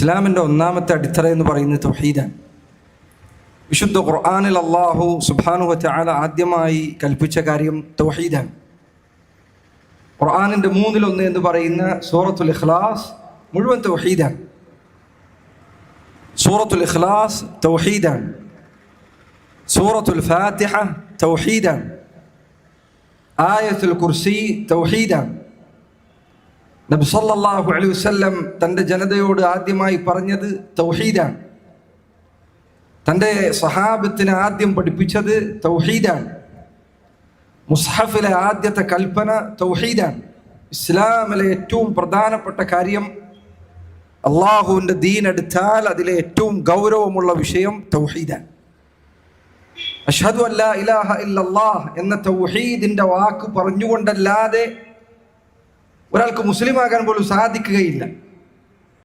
ഇസ്ലാമിൻ്റെ ഒന്നാമത്തെ അടിത്തറ എന്ന് പറയുന്നത് തൗഹീദാണ്. വിശുദ്ധ ഖുർആനിൽ അല്ലാഹു സുബ്ഹാനഹു വ തആല ആദ്യമായി കൽപ്പിച്ച കാര്യം തൗഹീദാണ്. ഖുർആനിൻ്റെ 1/3 എന്ന് പറയുന്ന സൂറത്തുൽ ഇഖ്ലാസ് മുഴുവൻ തൗഹീദാണ്. സൂറത്തുൽ ഇഖ്ലാസ് തൗഹീദാണ്. സൂറത്തുൽ ഫാത്തിഹ തൗഹീദാണ്. ആയത്തുൽ കുർസി തൗഹീദാണ്. നബി സല്ലല്ലാഹു അലൈഹി വസല്ലം തൻ്റെ ജനതയോട് ആദ്യമായി പറഞ്ഞത് തൗഹീദാണ്. തൻ്റെ സഹാബത്തിനെ ആദ്യം പഠിപ്പിച്ചത് തൗഹീദാണ്. മുസ്ഹഫിലെ ആദ്യത്തെ കൽപ്പന തൗഹീദാണ്. ഇസ്ലാമിലെ ഏറ്റവും പ്രധാനപ്പെട്ട കാര്യം, അള്ളാഹുവിൻ്റെ ദീൻ എടുത്താൽ അതിലെ ഏറ്റവും ഗൗരവമുള്ള വിഷയം തൗഹീദാണ്. അഷ്ഹദു അല്ലാ ഇലാഹ ഇല്ലല്ലാഹ് എന്ന തൗഹീദിൻ്റെ വാക്ക് പറഞ്ഞുകൊണ്ടല്ലാതെ ഒരാൾക്ക് മുസ്ലിമാകാൻ പോലും സാധിക്കുകയില്ല.